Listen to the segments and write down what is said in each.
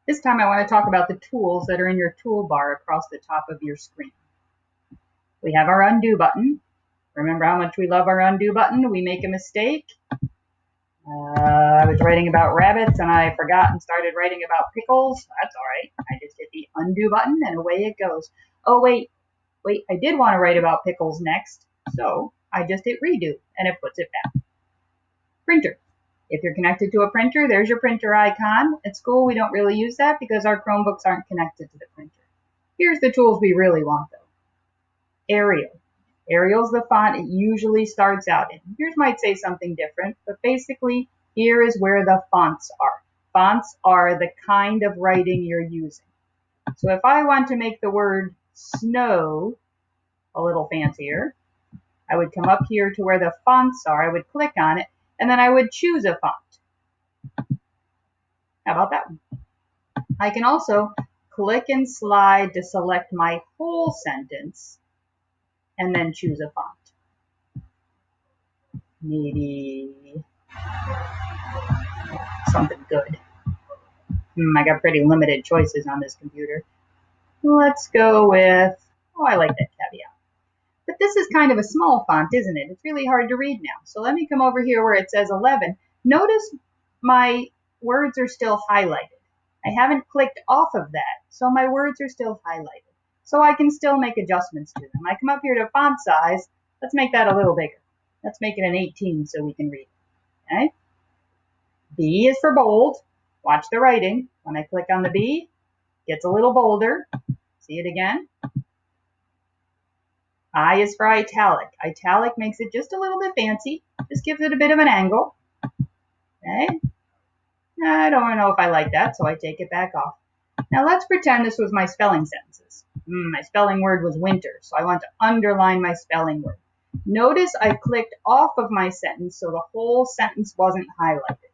This time I want to talk about the tools that are in your toolbar across the top of your screen. We have our undo button. Remember how much we love our undo button? We make a mistake. I was writing about rabbits and I forgot and started writing about pickles. That's all right. I just hit the undo button and away it goes. Oh, wait, I did want to write about pickles next. So I just hit redo and it puts it back. Printer. If you're connected to a printer, there's your printer icon. At school, we don't really use that because our Chromebooks aren't connected to the printer. Here's the tools we really want, though. Arial. Arial's the font it usually starts out in. Yours might say something different, but basically, here is where the fonts are. Fonts are the kind of writing you're using. So if I want to make the word snow a little fancier, I would come up here to where the fonts are. I would click on it, and then I would choose a font. How about that one? I can also click and slide to select my whole sentence and then choose a font. Maybe something good. I got pretty limited choices on this computer. Let's go with, I like that caveat. But this is kind of a small font, isn't it? It's really hard to read now. So let me come over here where it says 11. Notice my words are still highlighted. I haven't clicked off of that, so my words are still highlighted. So I can still make adjustments to them. I come up here to font size. Let's make that a little bigger. Let's make it an 18 so we can read it. Okay? B is for bold. Watch the writing. When I click on the B, it gets a little bolder. See it again? I is for italic. Italic makes it just a little bit fancy. Just gives it a bit of an angle. Okay? I don't know if I like that, so I take it back off. Now let's pretend this was my spelling sentences. My spelling word was winter, so I want to underline my spelling word. Notice I clicked off of my sentence so the whole sentence wasn't highlighted.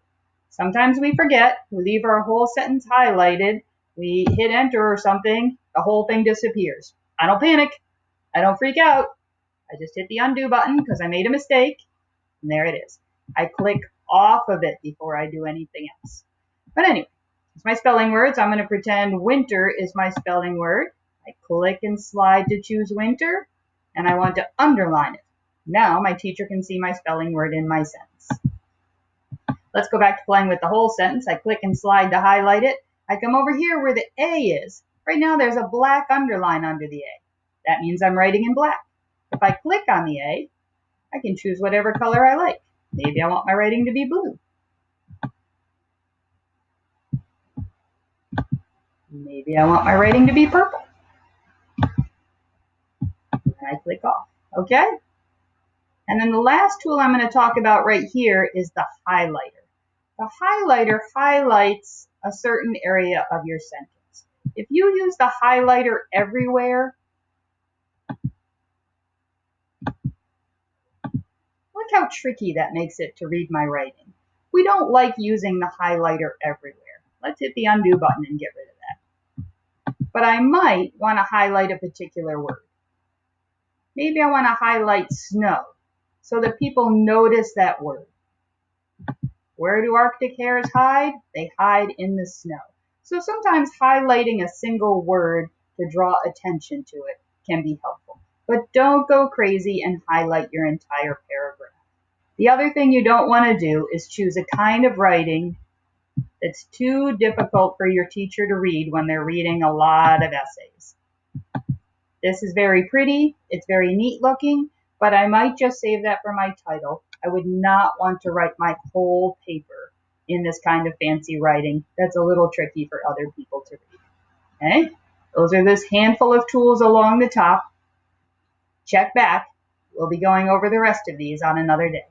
Sometimes we forget, we leave our whole sentence highlighted, we hit enter or something, the whole thing disappears. I don't panic. I don't freak out. I just hit the undo button because I made a mistake, and there it is. I click off of it before I do anything else. But anyway, it's my spelling words. I'm going to pretend winter is my spelling word. I click and slide to choose winter, and I want to underline it. Now my teacher can see my spelling word in my sentence. Let's go back to playing with the whole sentence. I click and slide to highlight it. I come over here where the A is. Right now there's a black underline under the A. That means I'm writing in black. If I click on the A, I can choose whatever color I like. Maybe I want my writing to be blue. Maybe I want my writing to be purple. And I click off. Okay? And then the last tool I'm going to talk about right here is the highlighter. The highlighter highlights a certain area of your sentence. If you use the highlighter everywhere, look how tricky that makes it to read my writing. We don't like using the highlighter everywhere. Let's hit the undo button and get rid of that. But I might want to highlight a particular word. Maybe I want to highlight snow so that people notice that word. Where do Arctic hares hide? They hide in the snow. So sometimes highlighting a single word to draw attention to it can be helpful. But don't go crazy and highlight your entire paragraph. The other thing you don't want to do is choose a kind of writing that's too difficult for your teacher to read when they're reading a lot of essays. This is very pretty, it's very neat looking, but I might just save that for my title. I would not want to write my whole paper in this kind of fancy writing. That's a little tricky for other people to read. Okay? Those are this handful of tools along the top. Check back. We'll be going over the rest of these on another day.